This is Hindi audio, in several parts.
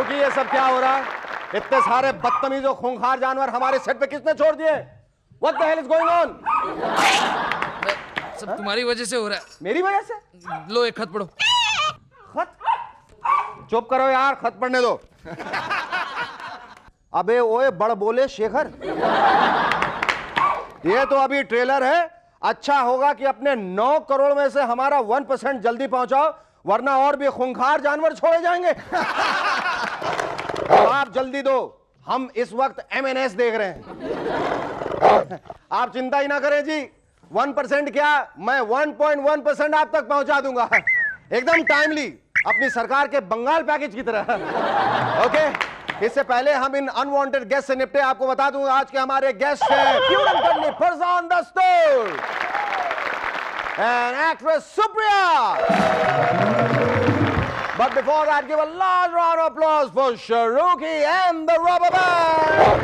रोकी, ये सब क्या हो रहा है? इतने सारे बदतमीज और खूंखार जानवर हमारे सेट पे किसने छोड़ दिए? What the hell is going on? सब तुम्हारी वजह से हो रहा है। मेरी वजह से? लो एक खत पढ़ो। खत? चुप करो यार, खत पढ़ने दो। अबे ओए बड़ बोले शेखर, ये तो अभी ट्रेलर है। अच्छा होगा कि अपने 9 करोड़ में से हमारा 1% जल्दी पहुंचाओ, वरना और भी खूंखार जानवर छोड़े जाएंगे। तो आप जल्दी दो, हम इस वक्त MNS देख रहे हैं। आप चिंता ही ना करें जी, 1% क्या, मैं 1.1% आप तक पहुंचा दूंगा, एकदम टाइमली, अपनी सरकार के बंगाल पैकेज की तरह। ओके, इससे पहले हम इन अनवांटेड गेस्ट से निपटे, आपको बता दूंगा आज के हमारे गेस्ट हैं प्यूरन करनी फरजान दस्तूर and actress Supriya. But before that, give a large round of applause for Shahrukhi and the Rubber Band.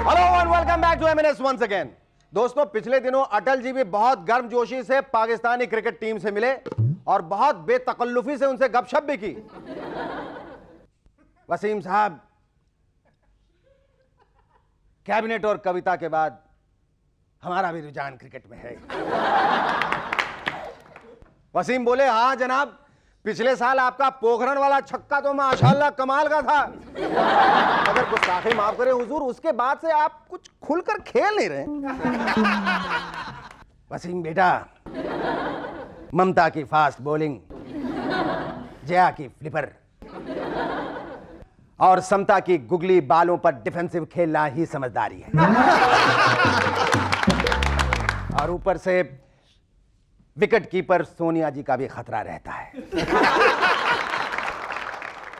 Hello and welcome back to MNS once again. दोस्तों, पिछले दिनों अटल जी भी बहुत गर्मजोशी से पाकिस्तानी क्रिकेट टीम से मिले और बहुत बेतकल्लुफी से उनसे गपशप भी की। वसीम साहब, कैबिनेट और कविता के बाद हमारा भी रुझान क्रिकेट में है। वसीम बोले, हाँ जनाब, पिछले साल आपका पोखरण वाला छक्का तो माशाल्लाह कमाल का था, मगर गुस्ताखी माफ करें हुजूर, उसके बाद से आप कुछ खुलकर खेल नहीं रहे। वसीम बेटा, ममता की फास्ट बॉलिंग, जया की फ्लिपर और समता की गुगली बालों पर डिफेंसिव खेलना ही समझदारी है। और ऊपर से विकेट कीपर सोनिया जी का भी खतरा रहता है,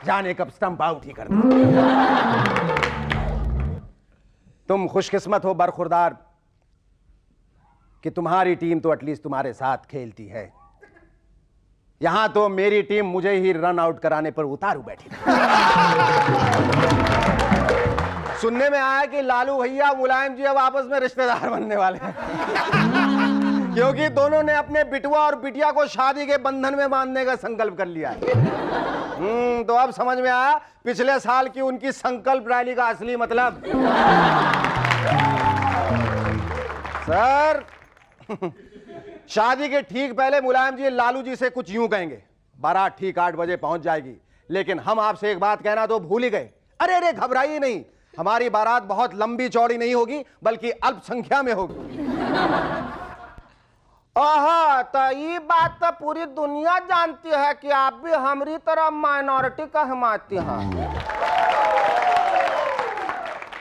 जाने कब स्टंप आउट ही करना। तुम खुशकिस्मत हो बरखुरदार कि तुम्हारी टीम तो एटलीस्ट तुम्हारे साथ खेलती है। यहां तो मेरी टीम मुझे ही रन आउट कराने पर उतारू बैठी थी। सुनने में आया कि लालू भैया मुलायम जी अब आपस में रिश्तेदार बनने वाले हैं, क्योंकि दोनों ने अपने बिटुआ और बिटिया को शादी के बंधन में बांधने का संकल्प कर लिया है। तो अब समझ में आया पिछले साल की उनकी संकल्प रैली का असली मतलब। सर, शादी के ठीक पहले मुलायम जी लालू जी से कुछ यूं कहेंगे, बारात ठीक 8 बजे पहुंच जाएगी, लेकिन हम आपसे एक बात कहना तो भूल ही गए। अरे अरे, घबराइए नहीं, हमारी बारात बहुत लंबी चौड़ी नहीं होगी, बल्कि अल्प संख्या में होगी। आहा, तो ये बात तो पूरी दुनिया जानती है कि आप भी हमारी तरह माइनॉरिटी का हिमायती हैं।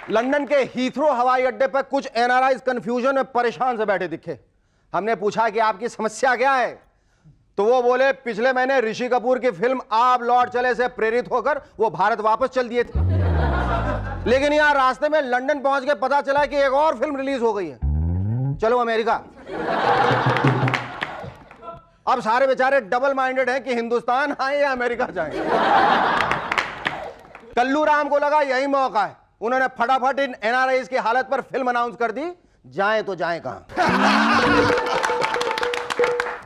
लंदन के हीथ्रो हवाई अड्डे पर कुछ एनआरआईज कंफ्यूजन में परेशान से बैठे दिखे। हमने पूछा कि आपकी समस्या क्या है, तो वो बोले पिछले महीने ऋषि कपूर की फिल्म आप लौट चले से प्रेरित होकर वो भारत वापस चल दिए थे, लेकिन यहाँ रास्ते में लंदन पहुंच के पता चला कि एक और फिल्म रिलीज हो गई है, चलो अमेरिका। अब सारे बेचारे डबल माइंडेड हैं कि हिंदुस्तान आए या अमेरिका जाएं। कल्लू राम को लगा यही मौका है, उन्होंने फटाफट इन एनआरआईज की हालत पर फिल्म अनाउंस कर दी, जाएं तो जाएं कहां।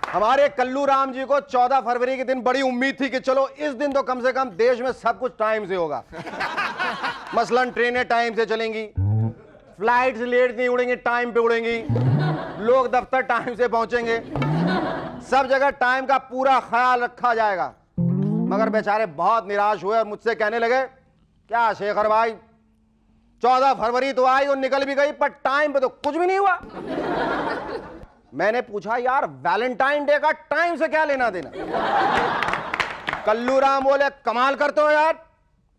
हमारे कल्लू राम जी को 14 फरवरी के दिन बड़ी उम्मीद थी कि चलो इस दिन तो कम से कम देश में सब कुछ टाइम से होगा। मसलन ट्रेनें टाइम से चलेंगी, फ्लाइट्स लेट नहीं उड़ेंगी, टाइम पे उड़ेंगी, लोग दफ्तर टाइम से पहुंचेंगे, सब जगह टाइम का पूरा ख्याल रखा जाएगा। मगर बेचारे बहुत निराश हुए और मुझसे कहने लगे, क्या शेखर भाई, 14 फरवरी तो आई और निकल भी गई, पर टाइम पे तो कुछ भी नहीं हुआ। मैंने पूछा, यार वैलेंटाइन डे का टाइम से क्या लेना देना? कल्लू राम बोले, कमाल करते हो यार,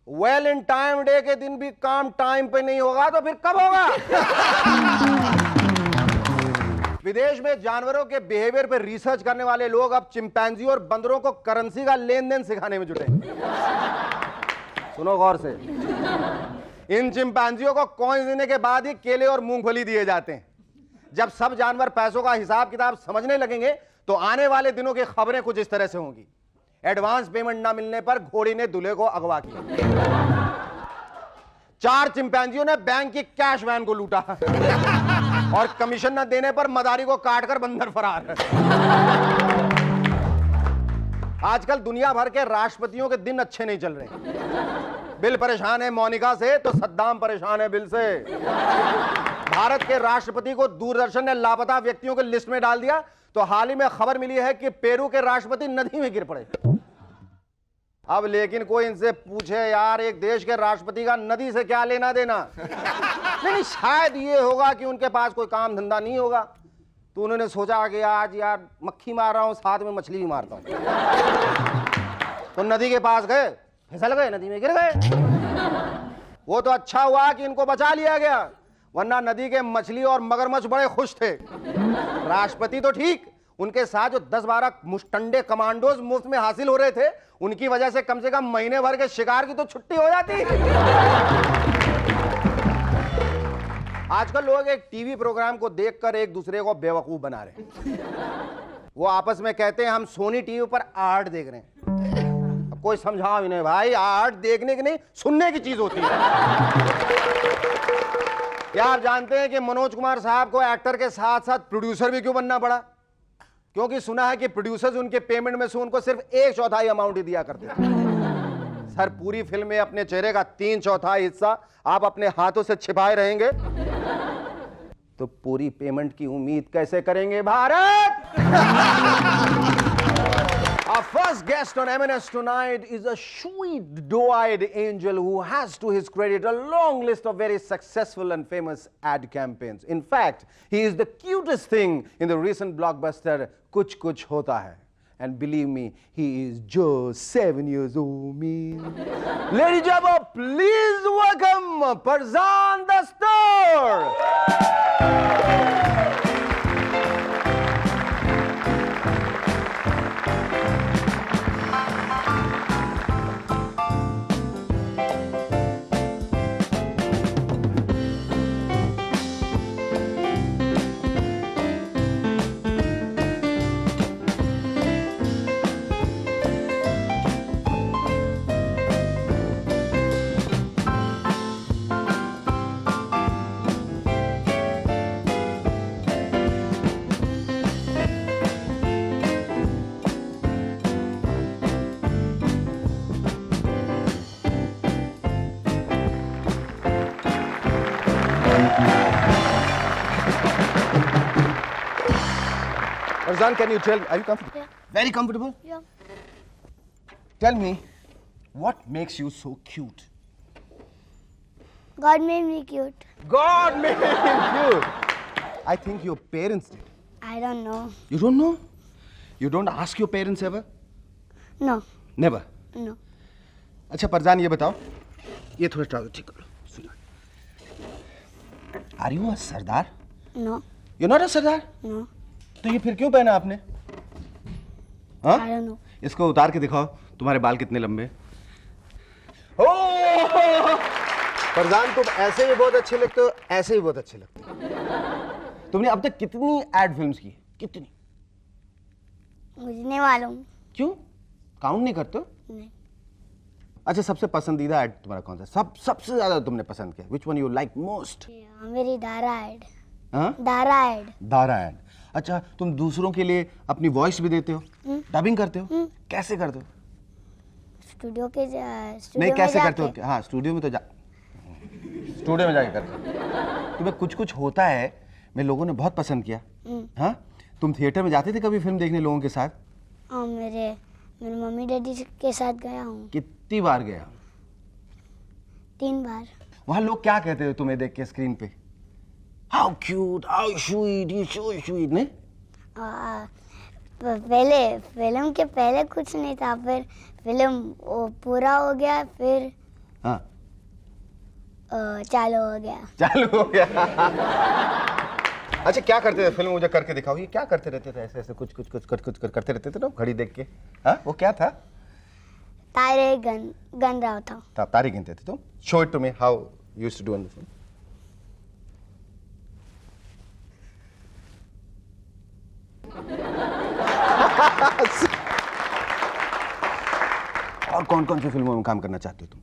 वैलेंटाइन डे के दिन भी काम टाइम पे नहीं होगा तो फिर कब होगा? विदेश में जानवरों के बिहेवियर पे रिसर्च करने वाले लोग अब चिंपैंजी और बंदरों को करेंसी का लेन देन सिखाने में जुटे। सुनो गौर से, इन चिंपैंजियों को कॉइंस देने के बाद ही केले और मूंगफली दिए जाते हैं। जब सब जानवर पैसों का हिसाब किताब समझने लगेंगे तो आने वाले दिनों की खबरें कुछ इस तरह से होंगी। एडवांस पेमेंट ना मिलने पर घोड़ी ने दूल्हे को अगवा किया। 4 चिंपैंजियों ने बैंक की कैश वैन को लूटा और कमीशन न देने पर मदारी को काटकर बंदर फरार। आजकल दुनिया भर के राष्ट्रपतियों के दिन अच्छे नहीं चल रहे। बिल परेशान है मोनिका से तो सद्दाम परेशान है बिल से। भारत के राष्ट्रपति को दूरदर्शन ने लापता व्यक्तियों की लिस्ट में डाल दिया तो हाल ही में खबर मिली है कि पेरू के राष्ट्रपति नदी में गिर पड़े। अब लेकिन कोई इनसे पूछे यार, एक देश के राष्ट्रपति का नदी से क्या लेना देना? नहीं, शायद ये होगा कि उनके पास कोई काम धंधा नहीं होगा तो उन्होंने सोचा कि आज यार मक्खी मार रहा हूं, साथ में मछली भी मारता हूं। तो नदी के पास गए, फिसल गए, नदी में गिर गए। वो तो अच्छा हुआ कि इनको बचा लिया गया, वरना नदी के मछली और मगरमच्छ बड़े खुश थे। राष्ट्रपति तो ठीक, उनके साथ जो 10-12 मुस्टंडे कमांडोज मुफ्त में हासिल हो रहे थे, उनकी वजह से कम महीने भर के शिकार की तो छुट्टी हो जाती। आजकल लोग एक टीवी प्रोग्राम को देखकर एक दूसरे को बेवकूफ बना रहे हैं। वो आपस में कहते हैं हम सोनी टीवी पर आर्ट देख रहे हैं। अब कोई समझाओ इन्हें भाई, आर्ट देखने की नहीं सुनने की चीज होती है। क्या आप जानते हैं कि मनोज कुमार साहब को एक्टर के साथ साथ प्रोड्यूसर भी क्यों बनना पड़ा? क्योंकि सुना है कि प्रोड्यूसर्स उनके पेमेंट में से उनको सिर्फ 1/4 अमाउंट ही दिया करते थे। सर, पूरी फिल्म में अपने चेहरे का 3/4 हिस्सा आप अपने हाथों से छिपाए रहेंगे तो पूरी पेमेंट की उम्मीद कैसे करेंगे Bharat? Our first guest on M&S tonight is a sweet, doe-eyed angel who has to his credit a long list of very successful and famous ad campaigns. In fact, he is the cutest thing in the recent blockbuster Kuch Kuch Hota Hai. And believe me, he is just 7 years old, man. Ladies and gentlemen, please welcome Farzan Dastur. Farzan, can you tell, are you comfortable? Yeah. Very comfortable? Yeah. Tell me, what makes you so cute? God made me cute. God made you cute. I think your parents did. I don't know. You don't know? You don't ask your parents ever? No. Never? No. अच्छा फरजान, ये बताओ, ये थोड़ा ट्राउजर ठीक कर लो। सुनो, Are you a Sardar? No. You're not a Sardar? No. तो ये फिर क्यों पहना आपने? हाँ? I don't know. इसको उतार के दिखाओ, तुम्हारे बाल कितने लंबे। ओ! फरजान, तुम ऐसे भी बहुत अच्छे लगते हो, ऐसे भी बहुत अच्छे लगते हो। तुमने अब तक कितनी एड फिल्म्स की? कितनी? मुझे नहीं मालूम। क्यों? काउंट नहीं करते हो? नहीं। अच्छा, सबसे पसंदीदा एड तुम्हारा कौन सा? सबसे ज्यादा तुमने पसंद किया? Which one you like most? मेरी दारा एड। हाँ? दारा एड। दारा एड। अच्छा, तुम दूसरों के लिए अपनी वॉइस भी देते हो? डबिंग करते हो? कैसे करते हो? स्टूडियो नहीं, कैसे करते हो? हाँ, स्टूडियो में जाके करते हो। तुम्हें कुछ कुछ होता है, मैं लोगों ने बहुत पसंद किया। हाँ, तुम थिएटर में जाते थे कभी फिल्म देखने लोगों के साथ? हाँ, मेरे मम्मी डैडी के साथ गया हूँ। कितनी बार गया? 3 बार। वहाँ लोग क्या कहते हो तुम्हें देख के स्क्रीन पे? How cute, how sweet, you so sweet, नहीं? पहले फिल्म के पहले कुछ नहीं था, फिर फिल्म पूरा हो गया, फिर हाँ, चालू हो गया। चालू हो गया। अच्छा, क्या करते थे फिल्म? मुझे करके दिखाओ, ये क्या करते रहते थे? ऐसे ऐसे कुछ करते रहते थे ना, घड़ी देख के। हाँ, वो क्या था? तारे गन रहा था। तारे गिनते थे तुम? Show it to me, how you used to do in the film. और कौन कौन सी फिल्मों में काम करना चाहते हो तुम?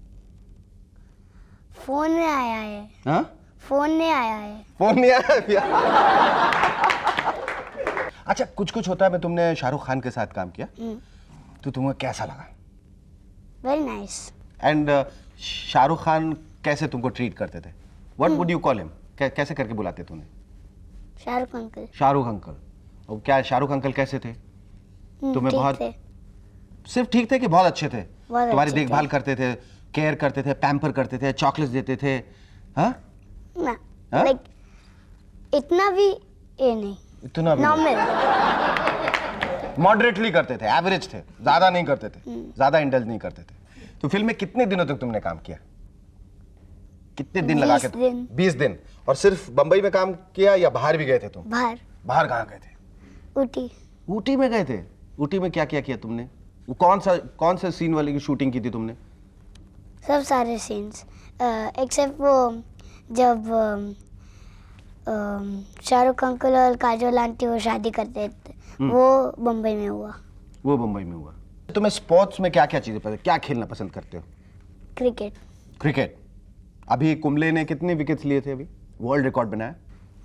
फोन में आया है, हाँ? फोन में आया है। फोन नहीं आया भैया। अच्छा, कुछ कुछ होता है में तुमने शाहरुख खान के साथ काम किया, तो तुम्हें कैसा लगा? Very nice. And Shahrukh Khan कैसे तुमको ट्रीट करते थे? What would you call him? कैसे करके बुलाते थे उन्हें? शाहरुख अंकल। शाहरुख अंकल। और क्या शाहरुख अंकल कैसे थे? तुम्हें ठीक बहुत थे। सिर्फ ठीक थे कि बहुत अच्छे थे? बहुत तुम्हारी अच्छे देखभाल करते थे, केयर करते थे, पैम्पर करते थे, चॉकलेट्स देते थे? हाँ? ना, हाँ? लाइक इतना भी ये नहीं, इतना भी नॉर्मल। मॉडरेटली करते थे, एवरेज थे, ज्यादा नहीं करते थे, ज्यादा इंडल्ज नहीं करते थे। तो फिल्म में कितने दिनों तक तुमने काम किया? कितने दिन लगा के? 20 दिन। 20 दिन। और सिर्फ बंबई में काम किया या बाहर भी गए थे तुम? बाहर, बाहर कहाँ गए थे? ऊटी। ऊटी में गए थे? ऊटी में क्या क्या किया तुमने? वो कौन सा सीन वाले की शूटिंग की थी तुमने? सब सारे सीन्स एक्सेप्ट वो जब शाहरुख अंकल और काजोल आंटी वो शादी करते थे, वो बम्बई में हुआ। वो बंबई में हुआ। तुम्हें स्पोर्ट्स में क्या क्या चीजें पसंद, क्या खेलना पसंद करते हो? क्रिकेट। क्रिकेट। अभी कुंबले ने कितने विकेट्स लिए थे? अभी वर्ल्ड रिकॉर्ड बनाया?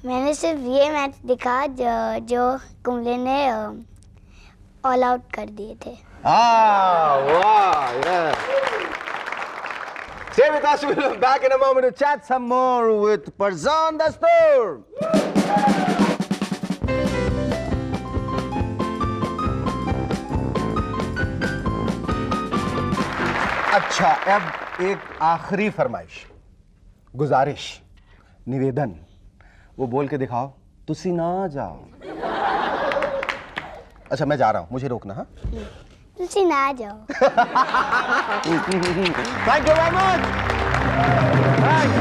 मैंने सिर्फ ये मैच दिखा जो कुंबले ने ऑल आउट कर दिए थे। Wow, yeah. Stay with us. We'll be back in a moment to chat some more with Farzan Dastoor. अच्छा, अब एक आखिरी फरमाइश, गुजारिश, निवेदन, वो बोल के दिखाओ। तुसी ना जाओ। अच्छा, मैं जा रहा हूँ, मुझे रोकना। हाँ, तुसी ना जाओ। Thank you very much. Thanks.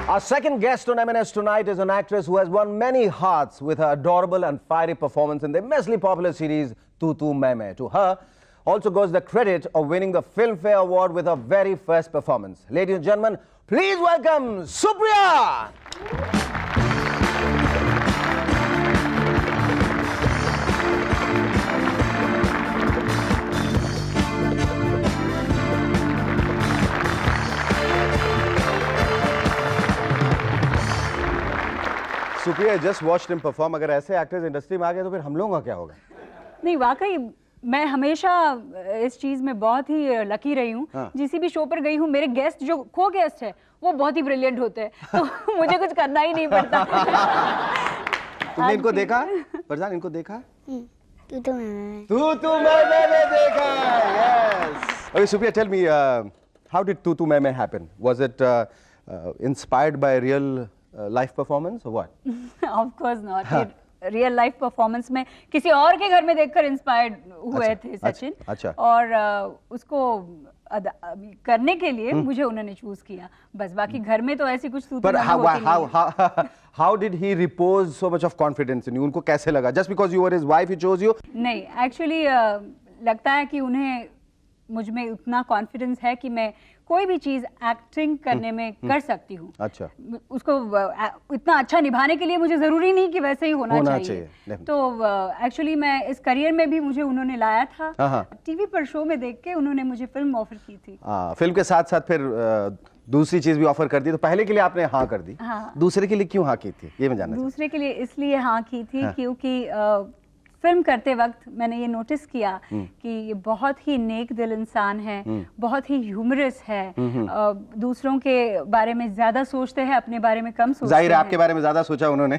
Our second guest on M&S tonight is an actress who has won many hearts with her adorable and fiery performance in the immensely popular series Tu Tu Main Main. To her also goes the credit of winning the Filmfare Award with her very first performance. Ladies and gentlemen, please welcome Supriya. Supriya, just watched him perform. अगर ऐसे एक्टर्स इंडस्ट्री में आ गए तो फिर हम लोगों का क्या होगा? नहीं, वाकई मैं हमेशा इस चीज में बहुत ही लकी रही हूँ। हाँ। जिस भी शो पर गई हूँ, मेरे गेस्ट जो को गेस्ट है वो बहुत ही ब्रिलियंट होते हैं, तो मुझे कुछ करना ही नहीं पड़ता। तुमने इनको देखा? फरजान, इनको देखा? तू तो मैं। तू मैंने देखा। Yes. Okay, Supriya, tell me, how did Tu Tu Main Main happen? Was it inspired by real life performance or what? Of course not. Real life performance में किसी और के घर में देखकर इंस्पायर्ड हुए थे सचिन। अच्छा। और उसको करने के लिए मुझे उन्होंने चूज किया, बस। बाकी घर में तो ऐसी कुछ But how did he repose so much of confidence in you? उनको कैसे लगा? Just because you were his wife, he chose you? नहीं, एक्चुअली लगता है कि उन्हें मुझ में उतना कॉन्फिडेंस है कि मैं कोई भी चीज एक्टिंग करने में कर सकती हूँ। अच्छा। उसको इतना अच्छा निभाने के लिए मुझे जरूरी नहीं कि वैसे ही होना चाहिए। तो एक्चुअली मैं इस करियर में भी मुझे उन्होंने लाया था। टीवी पर शो में देख के उन्होंने मुझे फिल्म ऑफर की थी। फिल्म के साथ साथ फिर दूसरी चीज भी ऑफर कर दी, तो पहले के लिए आपने हाँ कर दी। हाँ। दूसरे के लिए क्यों हाँ की थी, ये मैं जानना चाहता दूसरे के लिए इसलिए हाँ की थी क्योंकि फिल्म करते वक्त मैंने ये नोटिस किया कि ये बहुत ही नेक दिल इंसान है, बहुत ही ह्यूमरस है, दूसरों के बारे में ज्यादा सोचते हैं, अपने बारे में कम सोचते हैं। जाहिर है आपके बारे में ज्यादा सोचा उन्होंने।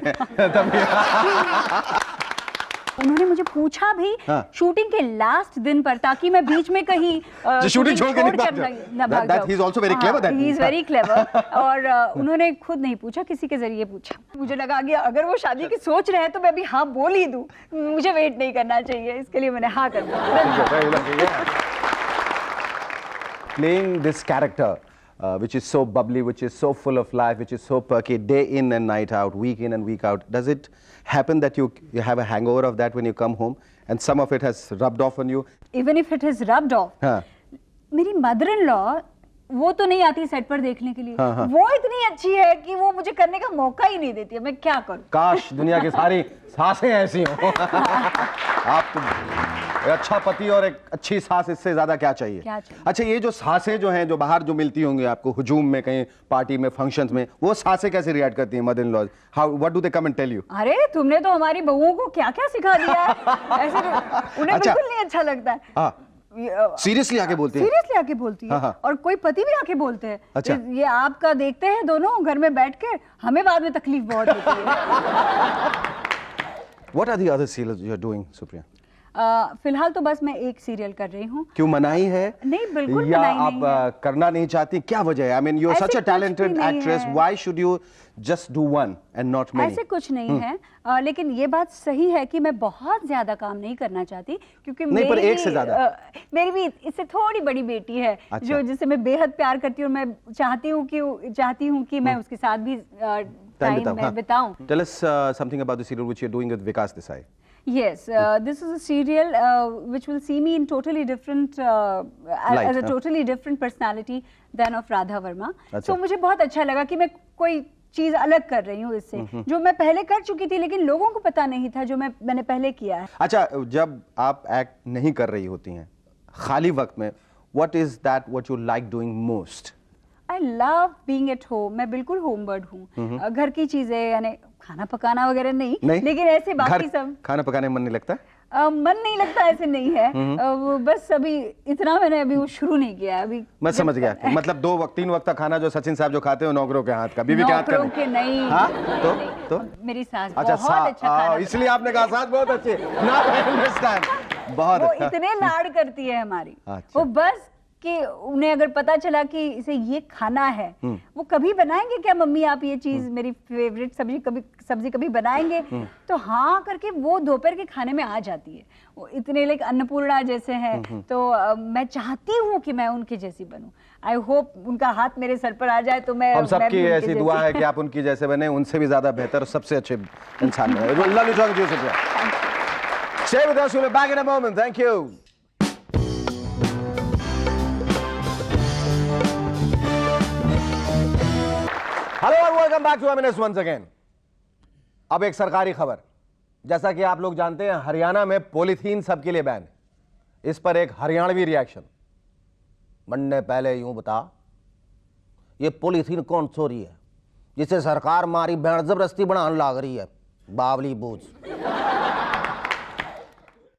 उन्होंने मुझे पूछा भी शूटिंग के लास्ट दिन पर, ताकि मैं बीच में कहीं शूटिंग छोड़ के ना भाग जाऊं। He is also very clever, that he is very clever। और उन्होंने खुद नहीं पूछा, किसी के जरिए पूछा। मुझे लगा कि अगर वो शादी की सोच रहे हैं तो मैं भी हाँ बोल ही दूं, मुझे वेट नहीं करना चाहिए, इसके लिए मैंने हाँ कर दिया। Playing this character, which is so bubbly, which is so full of life, which is so perky, day in and night out, week in and week out, does it happen that you have a hangover of that when you come home and some of it has rubbed off on you? Even if it has rubbed off, हाँ. मेरी मदर-इन-लॉ वो तो नहीं आती सेट पर देखने के लिए। वो इतनी अच्छी है कि वो मुझे करने का मौका ही नहीं देती है। मैं क्या करूं? काश दुनिया की सारी सासें ऐसी हों। आप तो अच्छा पति और एक अच्छी सास, इससे ज्यादा क्या चाहिए? क्या चाहिए? अच्छा, ये जो सासें जो हैं, जो बाहर जो मिलती होंगी आपको हुजूम में, कहीं पार्टी में, फंक्शंस में, वो सासें कैसे रिएक्ट करती हैं, mother in laws? How, what do they come and tell you? अरे तुमने तो हमारी बहुओं को क्या क्या सिखा दिया है। ऐसे तो उन्हें अच्छा। बिल्कुल नहीं अच्छा लगता है। हाँ, सीरियसली आके बोलती है? सीरियसली आके बोलती है। हाँ, हाँ। और कोई पति भी आके बोलते हैं। अच्छा। ये आपका देखते हैं दोनों घर में बैठ के, हमें बाद में तकलीफ बहुत होती है। What are the other serials you are doing, Supriya? फिलहाल तो बस मैं एक सीरियल कर रही हूँ। क्यों, मनाही है? नहीं, बिल्कुल या मनाही आप नहीं है। करना नहीं चाहती, क्या वजह है? I mean, you are ऐसे such a कुछ भी talented नहीं actress. है। Why should you just do one and not many? ऐसे कुछ नहीं है, लेकिन ये बात सही है कि मैं बहुत ज्यादा काम नहीं करना चाहती, क्योंकि नहीं, पर मेरी एक से ज्यादा। मेरी भी इससे थोड़ी बड़ी बेटी है। अच्छा। जो जिसे मैं बेहद प्यार करती हूँ, मैं चाहती हूँ कि मैं उसके साथ भी टाइम हाँ। बिताऊं। Tell us something about the serial which you're doing with Vikas Desai. Yes, this is a serial which will see me in totally different Light, as a हाँ। totally different personality than of Radha Verma. अच्छा। So मुझे बहुत अच्छा लगा कि मैं कोई चीज अलग कर रही हूँ इससे, जो मैं पहले कर चुकी थी, लेकिन लोगों को पता नहीं था जो मैंने पहले किया है। अच्छा, जब आप एक्ट नहीं कर रही होती हैं, खाली वक्त में, what is that what you like doing most? I love being at home. मैं बिल्कुल होम बर्ड हूँ। घर की चीजें, यानी खाना पकाना वगैरह नहीं, लेकिन ऐसे बाकी सब। खाना पकाने में मन नहीं लगता? मन नहीं लगता ऐसे नहीं है। वो बस अभी इतना मैंने अभी वो शुरू नहीं किया है अभी। मैं समझ गया। मतलब 2 वक्त 3 वक्त का खाना जो सचिन साहब जो खाते हो नौकरों के हाथ का, बीवी के हाथ का नौकरों के नहीं। हाँ? तो मेरी सास अच्छा, बहुत अच्छा खाना इसलिए आपने कहा सास बहुत अच्छी। Now I understand. बहुत वो अच्छा। इतने लाड़ करती है हमारी। अच्छा। वो बस कि उन्हें अगर पता चला कि इसे ये खाना है, वो कभी बनाएंगे क्या मम्मी आप ये चीज, मेरी फेवरेट सब्जी कभी बनाएंगे? तो हाँ करके वो दोपहर के खाने में आ जाती है। वो इतने लाइक अन्नपूर्णा जैसे हैं, तो मैं चाहती हूँ कि मैं उनके जैसी बनूं। आई होप उनका हाथ मेरे सर पर आ जाए तो मैं हम सबकी भी उनके ऐसी दुआ जैसी- है कि आप उनकी जैसे बने, उनसे भी ज्यादा बेहतर, सबसे अच्छे इंसान बने। Lovely talking to you, Supriya. Stay with us, we'll be back in a moment. Thank you. Hello और welcome back to MNS once again. अब एक सरकारी खबर, जैसा कि आप लोग जानते हैं, हरियाणा में पॉलीथीन सबके लिए बैन। इस पर एक हरियाणवी रिएक्शन। बनने पहले यूं बता, ये पॉलीथीन कौन सी हो रही है जिसे सरकार मारी बैंड जबरदस्ती बनाने लाग रही है? बावली बूझ।